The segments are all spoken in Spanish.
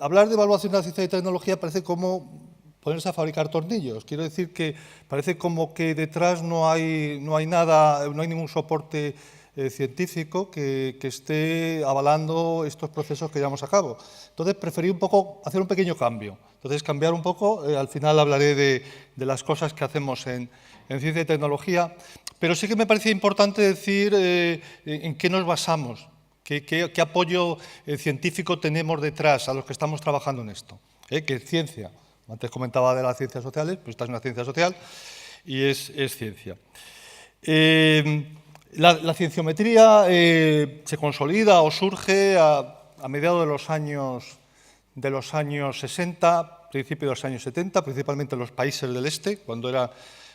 Hablar de evaluación de la ciencia y tecnología parece como ponerse a fabricar tornillos. Quiero decir que parece como que detrás no hay nada, no hay ningún soporte científico que esté avalando estos procesos que llevamos a cabo. Entonces, preferí un poco hacer un pequeño cambio. Entonces, cambiar un poco, al final hablaré de las cosas que hacemos en ciencia y tecnología, pero sí que me parecía importante decir en qué nos basamos. ¿Qué apoyo científico tenemos detrás a los que estamos trabajando en esto? Que es ciencia. Antes comentaba de las ciencias sociales, pues esta es una ciencia social y es ciencia. La cienciometría se consolida o surge a mediados de los años 60, principios de los años 70, principalmente en los países del este, cuando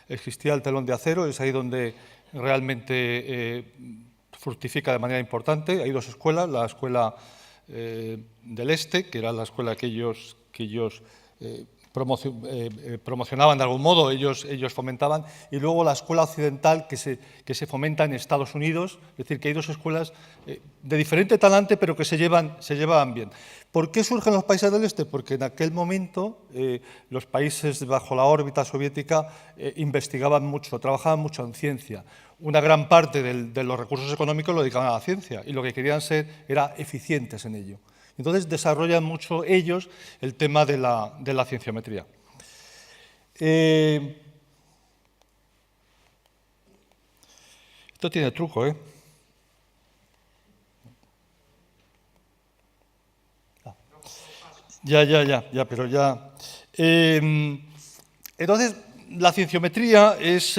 existía el telón de acero, es ahí donde realmente fructifica de manera importante. Hay dos escuelas, la escuela del este, que era la escuela que ellos promocionaban de algún modo, ellos fomentaban, y luego la escuela occidental que se fomenta en Estados Unidos, es decir, que hay dos escuelas de diferente talante, pero que se llevaban bien. ¿Por qué surgen los países del este? Porque en aquel momento los países bajo la órbita soviética investigaban mucho, trabajaban mucho en ciencia. Una gran parte de los recursos económicos lo dedicaban a la ciencia y lo que querían ser era eficientes en ello. Entonces desarrollan mucho ellos el tema de la cienciometría. Esto tiene truco, ¿eh? Ya, pero ya. Entonces, la cienciometría es,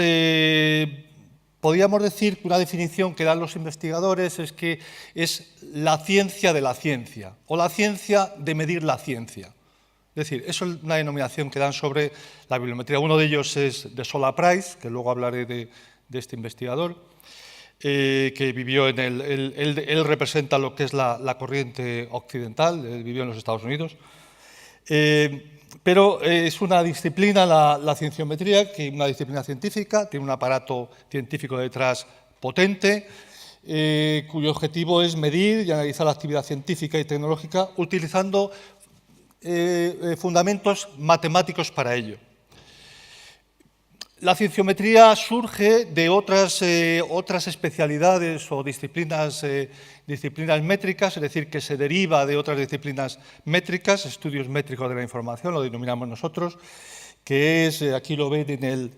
podríamos decir que una definición que dan los investigadores es que es la ciencia de la ciencia, o la ciencia de medir la ciencia. Es decir, eso es una denominación que dan sobre la bibliometría. Uno de ellos es de Sola Price, que luego hablaré de este investigador, que vivió él representa lo que es la corriente occidental, él vivió en los Estados Unidos. Pero es una disciplina, la cienciometría, que es una disciplina científica, tiene un aparato científico detrás potente, cuyo objetivo es medir y analizar la actividad científica y tecnológica utilizando fundamentos matemáticos para ello. La cienciometría surge de otras especialidades o disciplinas métricas, es decir, que se deriva de otras disciplinas métricas, estudios métricos de la información, lo denominamos nosotros, que es, aquí lo ven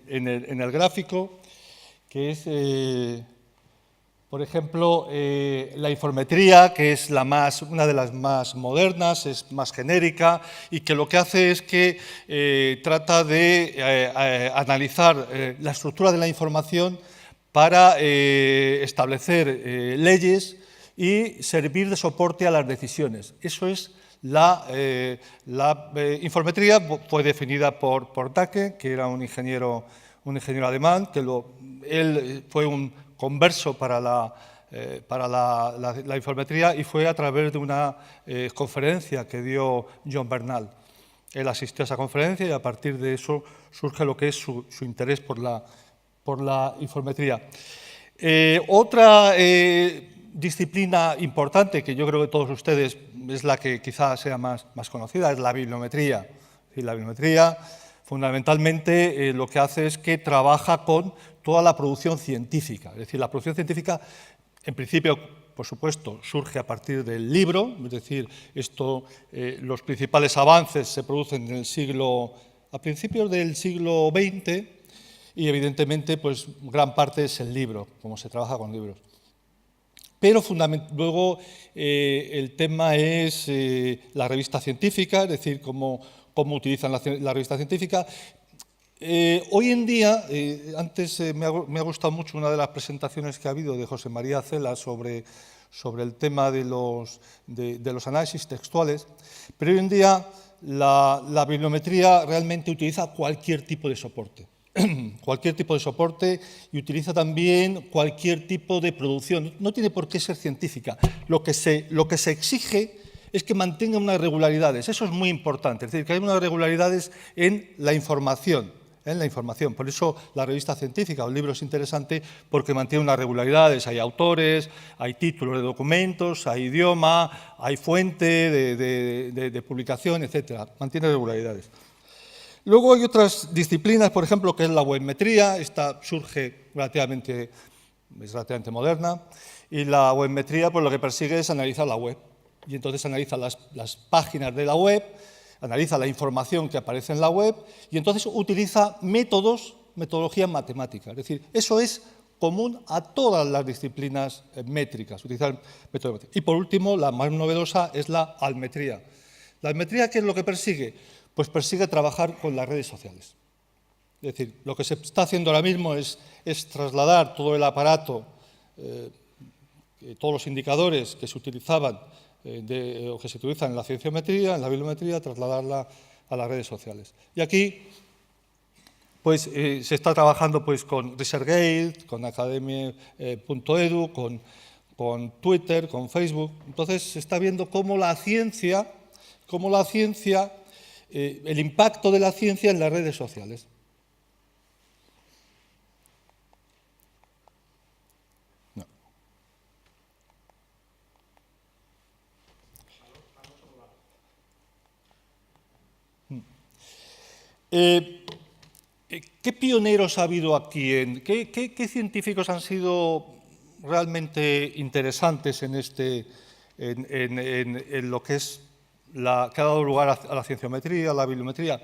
en el gráfico, que es, por ejemplo, la informetría, que es una de las más modernas, es más genérica y que lo que hace es que trata de analizar la estructura de la información para establecer leyes y servir de soporte a las decisiones. Eso es la informetría, fue definida por Dacke, que era un ingeniero alemán, que él fue un converso para la informetría y fue a través de una conferencia que dio John Bernal. Él asistió a esa conferencia y a partir de eso surge lo que es su interés por la informetría. Otra disciplina importante que yo creo que todos ustedes es la que quizás sea más conocida, es la bibliometría. Y la bibliometría fundamentalmente lo que hace es que trabaja con toda la producción científica. Es decir, la producción científica, en principio, por supuesto, surge a partir del libro, es decir, los principales avances se producen a principios del siglo XX y, evidentemente, pues, gran parte es el libro, como se trabaja con libros. Pero luego el tema es la revista científica, es decir, cómo utilizan la revista científica. Hoy en día, antes me ha gustado mucho una de las presentaciones que ha habido de José María Cela sobre el tema de los análisis textuales, pero hoy en día la bibliometría realmente utiliza cualquier tipo de soporte. Cualquier tipo de soporte y utiliza también cualquier tipo de producción. No tiene por qué ser científica. Lo que se exige es que mantenga unas regularidades. Eso es muy importante, es decir, que hay unas regularidades en la información. en la información. Por eso la revista científica o el libro es interesante, porque mantiene unas regularidades. Hay autores, hay títulos de documentos, hay idioma, hay fuente de publicación, etc. Mantiene regularidades. Luego hay otras disciplinas, por ejemplo, que es la webmetría. Esta surge es relativamente moderna. Y la webmetría, pues lo que persigue es analizar la web. Y entonces analiza las páginas de la web, analiza la información que aparece en la web y entonces utiliza metodologías matemáticas. Es decir, eso es común a todas las disciplinas métricas, utilizar metodologías. Y por último, la más novedosa es la almetría. ¿La almetría qué es lo que persigue? Pues persigue trabajar con las redes sociales. Es decir, lo que se está haciendo ahora mismo es trasladar todo el aparato, todos los indicadores que se utilizaban o que se utilizan en la cienciometría, en la bibliometría, trasladarla a las redes sociales. Y aquí pues, se está trabajando pues, con ResearchGate, con Academia.edu, con Twitter, con Facebook. Entonces se está viendo cómo la ciencia, el impacto de la ciencia en las redes sociales. ¿Qué pioneros ha habido aquí? ¿Qué científicos han sido realmente interesantes en lo que es que ha dado lugar a la cienciometría, a la bibliometría?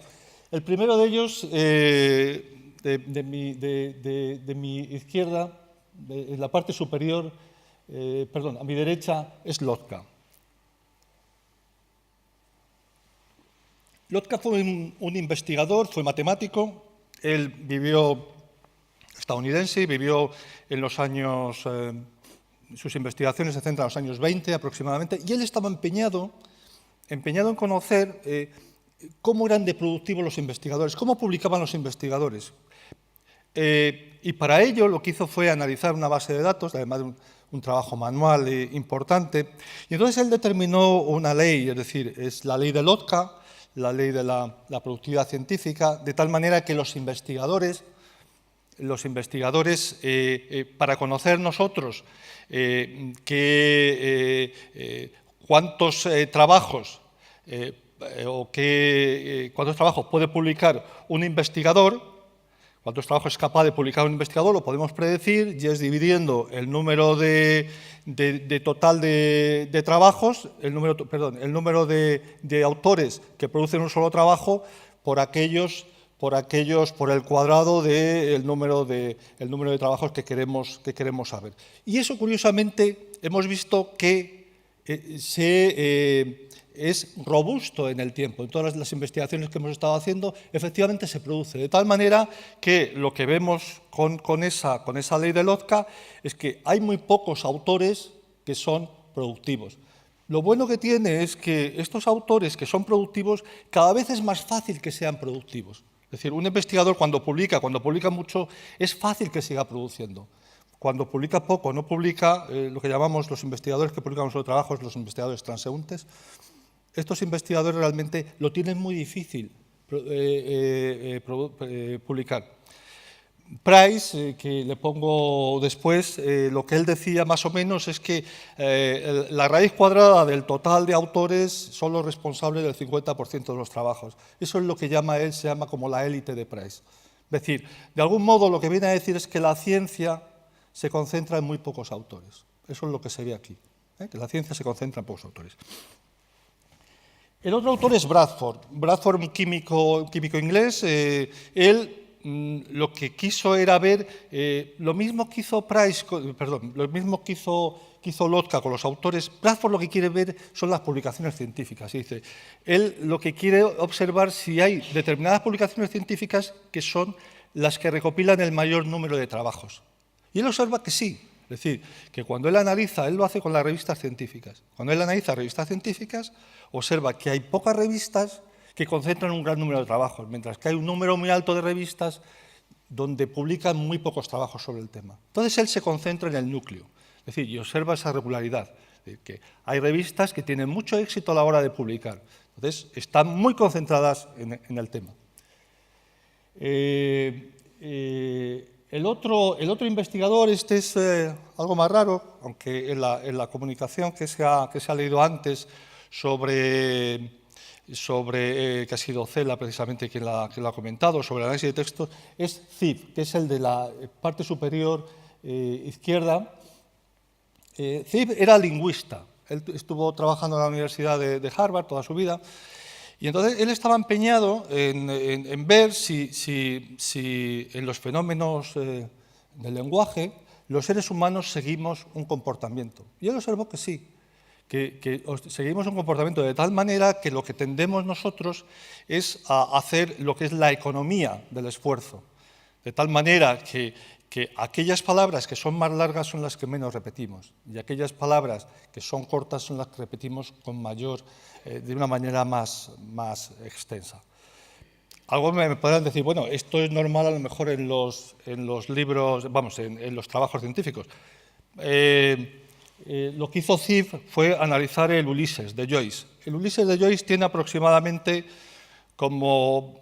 El primero de ellos, de mi izquierda, en la parte superior, a mi derecha, es Lotka. Lotka fue un investigador, fue matemático. Él estadounidense, vivió en los años, sus investigaciones se centran en los años 20 aproximadamente, y él estaba empeñado en conocer cómo eran de productivos los investigadores, cómo publicaban los investigadores. Y para ello lo que hizo fue analizar una base de datos, además de un trabajo manual importante, y entonces él determinó una ley, es decir, es la ley de Lotka, la ley de la productividad científica, de tal manera que los investigadores, para conocer nosotros cuántos trabajos puede publicar un investigador, cuántos trabajos es capaz de publicar un investigador, lo podemos predecir, y es dividiendo el número total de trabajos, el número de autores que producen un solo trabajo por el cuadrado del número de trabajos que queremos saber. Y eso, curiosamente, hemos visto que es robusto en el tiempo. En todas las investigaciones que hemos estado haciendo, efectivamente se produce. De tal manera que lo que vemos con esa ley de Lotka es que hay muy pocos autores que son productivos. Lo bueno que tiene es que estos autores que son productivos, cada vez es más fácil que sean productivos. Es decir, un investigador cuando publica mucho, es fácil que siga produciendo. Cuando publica poco, no publica, lo que llamamos los investigadores que publican solo trabajos, los investigadores transeúntes, estos investigadores realmente lo tienen muy difícil publicar. Price, que le pongo después, lo que él decía más o menos es que la raíz cuadrada del total de autores son los responsables del 50% de los trabajos. Eso es lo que se llama como la élite de Price. Es decir, de algún modo lo que viene a decir es que la ciencia se concentra en muy pocos autores. Eso es lo que se ve aquí, que la ciencia se concentra en pocos autores. El otro autor es Bradford. Bradford, un químico inglés. Él lo que quiso era ver lo mismo que hizo Lotka con los autores. Bradford lo que quiere ver son las publicaciones científicas. Dice, él lo que quiere observar si hay determinadas publicaciones científicas que son las que recopilan el mayor número de trabajos. Y él observa que sí. Es decir, que cuando él analiza, él lo hace con las revistas científicas. Cuando él analiza revistas científicas, observa que hay pocas revistas que concentran un gran número de trabajos, mientras que hay un número muy alto de revistas donde publican muy pocos trabajos sobre el tema. Entonces él se concentra en el núcleo, es decir, y observa esa regularidad, es decir, que hay revistas que tienen mucho éxito a la hora de publicar, entonces están muy concentradas en el tema. El otro investigador, este es algo más raro, aunque en la comunicación que se ha leído antes sobre que ha sido Cela precisamente quien la ha comentado, sobre el análisis de textos, es Ziv, que es el de la parte superior izquierda. Ziv era lingüista, él estuvo trabajando en la Universidad de Harvard toda su vida, y entonces él estaba empeñado en ver si en los fenómenos del lenguaje los seres humanos seguimos un comportamiento. Y él observó que sí, que seguimos un comportamiento de tal manera que lo que tendemos nosotros es a hacer lo que es la economía del esfuerzo. De tal manera que aquellas palabras que son más largas son las que menos repetimos y aquellas palabras que son cortas son las que repetimos con mayor, de una manera más extensa. Algo me podrán decir, bueno, esto es normal a lo mejor en los libros, vamos, en los trabajos científicos. Lo que hizo Ziv fue analizar el Ulises de Joyce. El Ulises de Joyce tiene aproximadamente como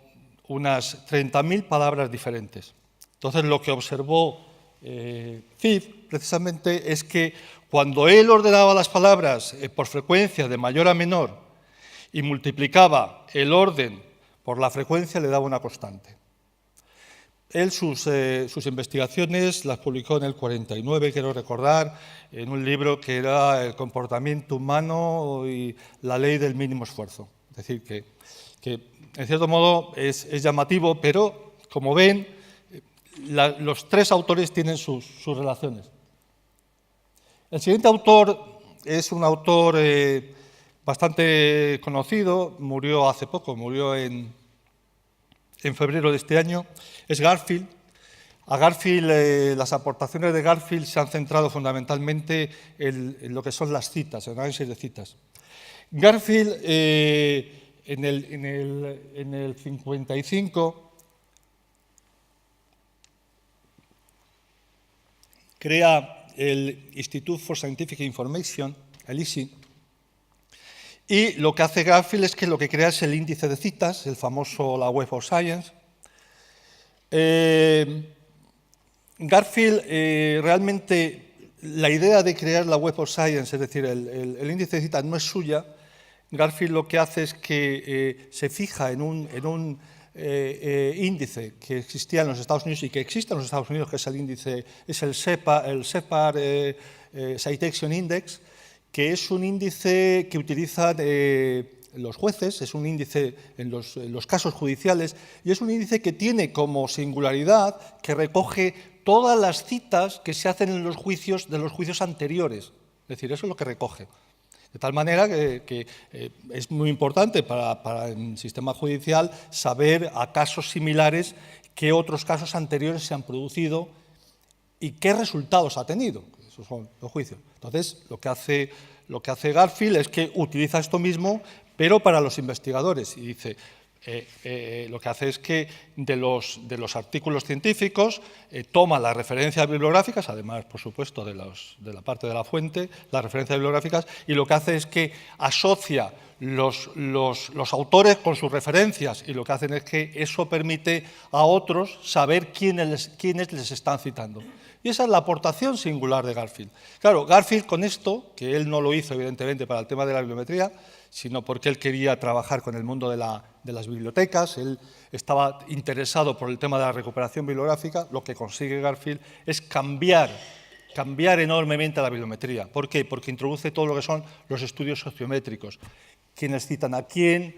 unas 30.000 palabras diferentes. Entonces, lo que observó Ziv, precisamente, es que cuando él ordenaba las palabras por frecuencia de mayor a menor y multiplicaba el orden por la frecuencia, le daba una constante. Él sus investigaciones las publicó en el 49, quiero recordar, en un libro que era El comportamiento humano y la ley del mínimo esfuerzo. Es decir, que en cierto modo es llamativo, pero, como ven, los tres autores tienen sus relaciones. El siguiente autor es un autor bastante conocido, murió hace poco, murió en febrero de este año, es Garfield. A Garfield, las aportaciones de Garfield se han centrado fundamentalmente en lo que son las citas, el análisis de citas. Garfield, en el 55, crea el Institute for Scientific Information, el ISI, y lo que hace Garfield es que lo que crea es el índice de citas, el famoso la Web of Science. Garfield, realmente, la idea de crear la Web of Science, es decir, el índice de citas no es suya. Garfield lo que hace es que se fija en un índice que existía en los Estados Unidos y que existe en los Estados Unidos, que es el índice, es el SEPAR Citation Index, que es un índice que utilizan los jueces, es un índice en los casos judiciales, y es un índice que tiene como singularidad que recoge todas las citas que se hacen en los juicios de los juicios anteriores. Es decir, eso es lo que recoge. De tal manera que es muy importante para el sistema judicial saber a casos similares qué otros casos anteriores se han producido y qué resultados ha tenido. Esos son los juicios. Entonces, lo que hace Garfield es que utiliza esto mismo, pero para los investigadores. Y dice, lo que hace es que de los artículos científicos toma las referencias bibliográficas, además, por supuesto, de la parte de la fuente, las referencias bibliográficas, y lo que hace es que asocia los autores con sus referencias, y lo que hacen es que eso permite a otros saber quiénes les están citando. Y esa es la aportación singular de Garfield. Claro, Garfield con esto, que él no lo hizo evidentemente para el tema de la bibliometría, sino porque él quería trabajar con el mundo de las bibliotecas, él estaba interesado por el tema de la recuperación bibliográfica, lo que consigue Garfield es cambiar enormemente la bibliometría. ¿Por qué? Porque introduce todo lo que son los estudios sociométricos, quiénes citan a quién,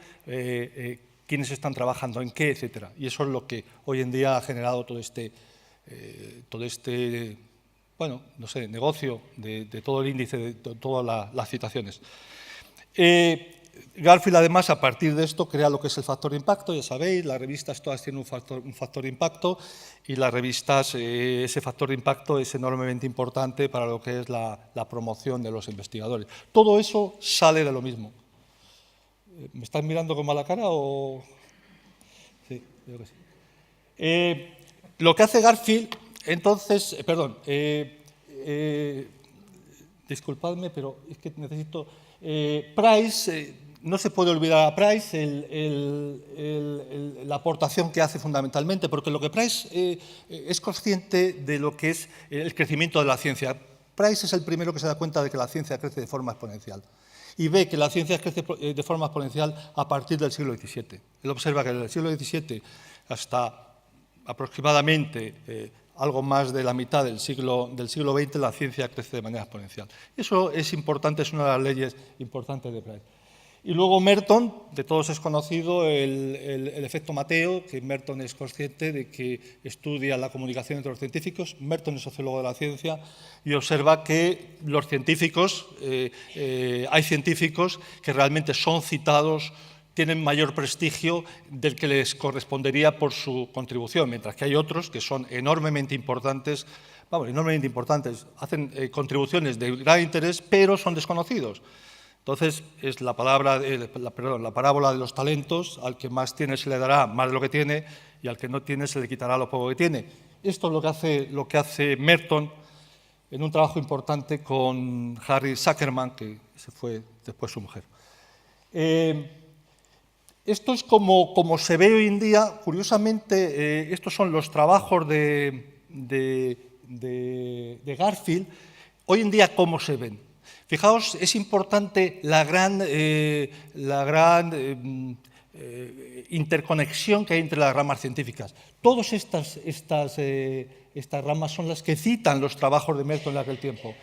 quiénes están trabajando en qué, etc. Y eso es lo que hoy en día ha generado todo este bueno, no sé, negocio de todo el índice, de todas las citaciones. Garfield, además, a partir de esto, crea lo que es el factor de impacto. Ya sabéis, las revistas todas tienen un factor de impacto y las revistas, ese factor de impacto es enormemente importante para lo que es la promoción de los investigadores. Todo eso sale de lo mismo. ¿Me estás mirando con mala cara o...? Sí, creo que sí. Lo que hace Garfield, entonces, perdón, disculpadme, pero es que necesito... Price, no se puede olvidar a Price la aportación que hace fundamentalmente, porque lo que Price es consciente de lo que es el crecimiento de la ciencia. Price es el primero que se da cuenta de que la ciencia crece de forma exponencial y ve que la ciencia crece de forma exponencial a partir del siglo XVII. Él observa que desde el siglo XVII hasta aproximadamente algo más de la mitad del siglo XX, la ciencia crece de manera exponencial. Eso es importante, es una de las leyes importantes de Price. Y luego Merton, de todos es conocido el efecto Mateo, que Merton es consciente de que estudia la comunicación entre los científicos. Merton es sociólogo de la ciencia y observa que los científicos, hay científicos que realmente son citados, tienen mayor prestigio del que les correspondería por su contribución, mientras que hay otros que son enormemente importantes, hacen contribuciones de gran interés, pero son desconocidos. Entonces, es la parábola de los talentos: al que más tiene se le dará más de lo que tiene y al que no tiene se le quitará lo poco que tiene. Esto es lo que hace Merton en un trabajo importante con Harry Zuckerman, que se fue después su mujer. Esto es como se ve hoy en día. Curiosamente, estos son los trabajos de Garfield. Hoy en día, ¿cómo se ven? Fijaos, es importante la gran interconexión que hay entre las ramas científicas. Todas estas ramas son las que citan los trabajos de Merton en aquel tiempo.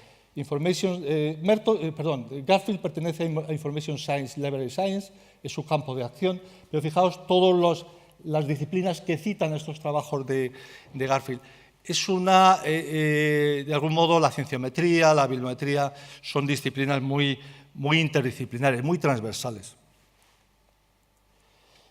Garfield pertenece a Information Science, Library Science, es su campo de acción, pero fijaos todas las disciplinas que citan estos trabajos de Garfield. Es de algún modo, la cienciometría, la bibliometría, son disciplinas muy interdisciplinares, muy transversales.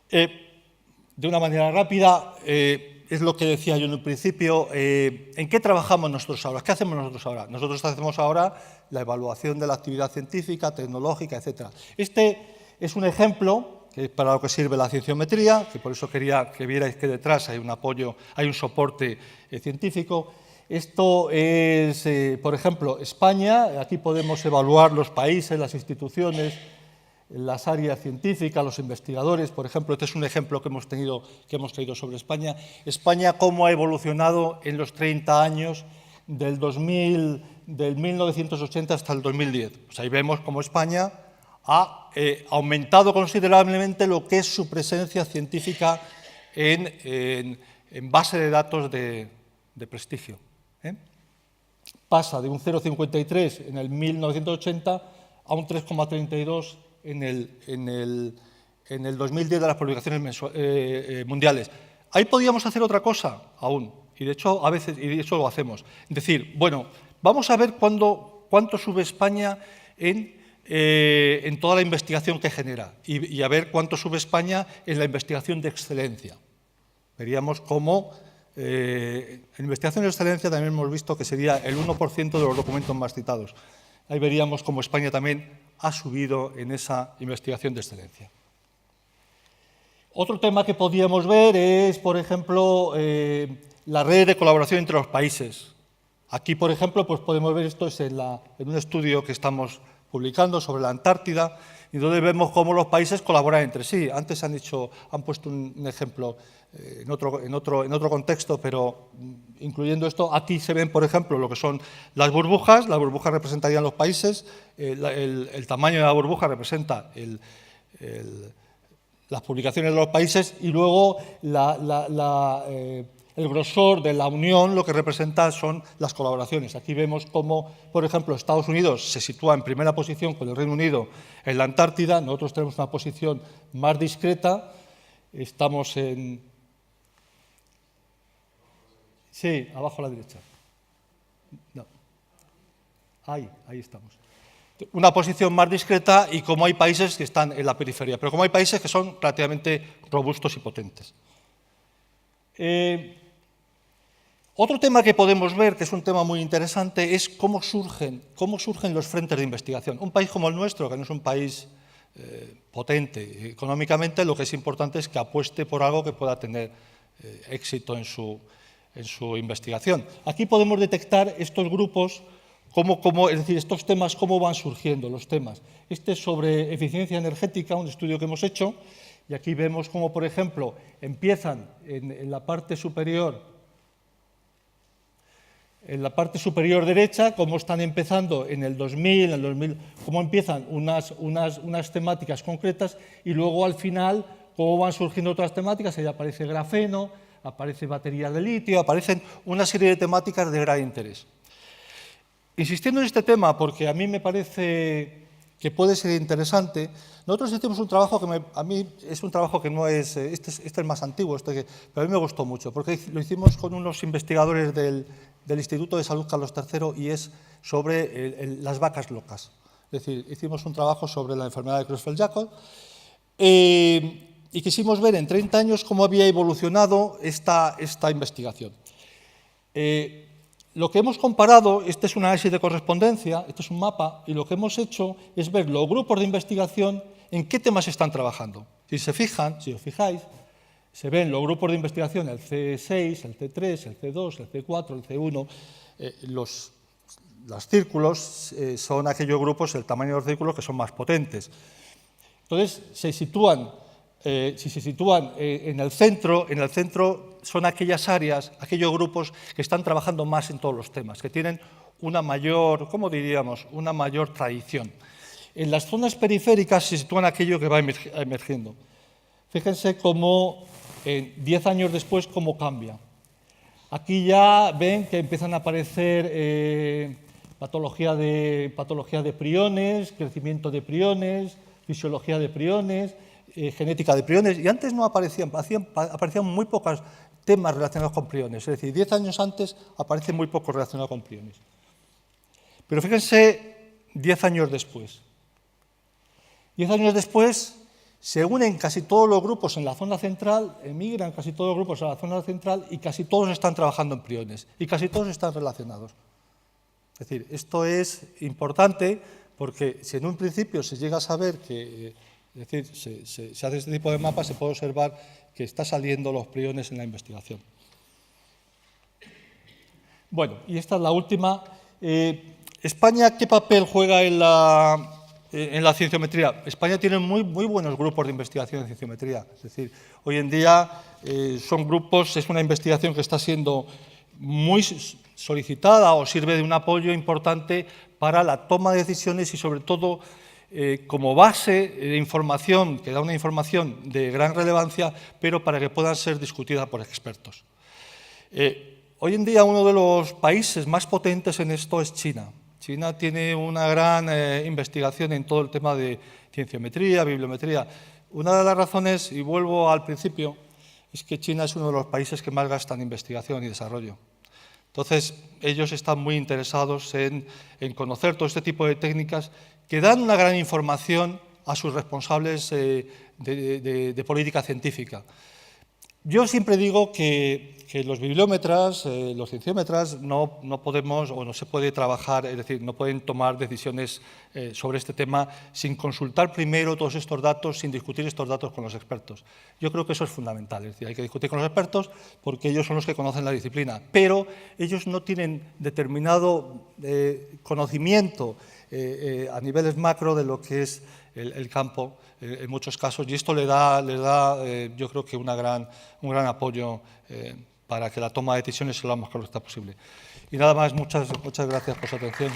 De una manera rápida, es lo que decía yo en un principio, ¿en qué trabajamos nosotros ahora? ¿Qué hacemos nosotros ahora? Nosotros hacemos ahora la evaluación de la actividad científica, tecnológica, etc. Este es un ejemplo que es para lo que sirve la cienciometría, que por eso quería que vierais que detrás hay un apoyo, hay un soporte científico. Esto es, por ejemplo, España. Aquí podemos evaluar los países, las instituciones, las áreas científicas, los investigadores. Por ejemplo, este es un ejemplo que hemos traído sobre España. España, cómo ha evolucionado en los 30 años del 1980 hasta el 2010. Pues ahí vemos cómo España ha aumentado considerablemente lo que es su presencia científica en base de datos de prestigio. Pasa de un 0,53 en el 1980 a un 3,32 en el 2010 de las publicaciones mundiales. Ahí podíamos hacer otra cosa aún, y de hecho eso lo hacemos. Es decir, bueno, vamos a ver cuánto sube España en toda la investigación que genera y a ver cuánto sube España en la investigación de excelencia. Veríamos cómo en investigación de excelencia también hemos visto que sería el 1% de los documentos más citados. Ahí veríamos cómo España también ha subido en esa investigación de excelencia. Otro tema que podríamos ver es, por ejemplo, la red de colaboración entre los países. Aquí, por ejemplo, pues podemos ver esto en un estudio que estamos publicando sobre la Antártida, y donde vemos cómo los países colaboran entre sí. Antes han puesto un ejemplo en otro contexto, pero incluyendo esto, aquí se ven, por ejemplo, lo que son las burbujas. Las burbujas representarían los países, el tamaño de la burbuja representa las publicaciones de los países, y luego el grosor de la unión lo que representa son las colaboraciones. Aquí vemos cómo, por ejemplo, Estados Unidos se sitúa en primera posición con el Reino Unido en la Antártida. Nosotros tenemos una posición más discreta. Estamos en... Sí, abajo a la derecha. No. Ahí estamos. Una posición más discreta, y como hay países que están en la periferia, pero como hay países que son relativamente robustos y potentes. Otro tema que podemos ver, que es un tema muy interesante, es cómo surgen los frentes de investigación. Un país como el nuestro, que no es un país potente económicamente, lo que es importante es que apueste por algo que pueda tener éxito en su investigación. Aquí podemos detectar estos grupos Es decir, estos temas, cómo van surgiendo los temas. Este es sobre eficiencia energética, un estudio que hemos hecho, y aquí vemos cómo, por ejemplo, empiezan en la parte superior derecha, cómo están empezando en el 2000, cómo empiezan unas temáticas concretas y luego al final cómo van surgiendo otras temáticas. Ahí aparece grafeno, aparece batería de litio, aparecen una serie de temáticas de gran interés. Insistiendo en este tema, porque a mí me parece que puede ser interesante, nosotros hicimos un trabajo que a mí es un trabajo que no es, este es más antiguo, pero a mí me gustó mucho, porque lo hicimos con unos investigadores del Instituto de Salud Carlos III y es sobre las vacas locas. Es decir, hicimos un trabajo sobre la enfermedad de Creutzfeldt-Jakob y quisimos ver en 30 años cómo había evolucionado esta investigación. Lo que hemos comparado, este es un análisis de correspondencia, este es un mapa, y lo que hemos hecho es ver los grupos de investigación en qué temas están trabajando. Si os fijáis, se ven los grupos de investigación, el C6, el C3, el C2, el C4, el C1. Los círculos son aquellos grupos, el tamaño de los círculos que son más potentes. Entonces, si se sitúan en el centro son aquellas áreas, aquellos grupos que están trabajando más en todos los temas, que tienen una mayor, ¿cómo diríamos?, una mayor tradición. En las zonas periféricas se sitúan aquello que va emergiendo. Fíjense cómo 10 años después cómo cambia. Aquí ya ven que empiezan a aparecer patología de priones, crecimiento de priones, fisiología de priones, genética de priones, y antes no aparecían muy pocos temas relacionados con priones, es decir, 10 años antes aparecen muy pocos relacionados con priones. Pero fíjense 10 años después. 10 años después se unen casi todos los grupos en la zona central, emigran casi todos los grupos a la zona central y casi todos están trabajando en priones y casi todos están relacionados. Es decir, esto es importante porque si en un principio se llega a saber que, es decir, se hace este tipo de mapas, se puede observar que están saliendo los priones en la investigación. Bueno, y esta es la última. España, ¿qué papel juega en la cienciometría? España tiene muy buenos grupos de investigación en cienciometría. Es decir, hoy en día son grupos, es una investigación que está siendo muy solicitada o sirve de un apoyo importante para la toma de decisiones y, sobre todo, como base de información, que da una información de gran relevancia, pero para que puedan ser discutidas por expertos. Hoy en día uno de los países más potentes en esto es China. China tiene una gran investigación en todo el tema de cienciometría, bibliometría. Una de las razones, y vuelvo al principio, es que China es uno de los países que más gasta en investigación y desarrollo. Entonces, ellos están muy interesados en conocer todo este tipo de técnicas que dan una gran información a sus responsables de política científica. Yo siempre digo que los bibliómetras, los cienciómetras, no podemos o no se puede trabajar, es decir, no pueden tomar decisiones sobre este tema sin consultar primero todos estos datos, sin discutir estos datos con los expertos. Yo creo que eso es fundamental, es decir, hay que discutir con los expertos porque ellos son los que conocen la disciplina, pero ellos no tienen determinado conocimiento a niveles macro de lo que es el campo en muchos casos, y esto le da yo creo que un gran apoyo para que la toma de decisiones sea lo más correcta posible. Y nada más, muchas gracias por su atención.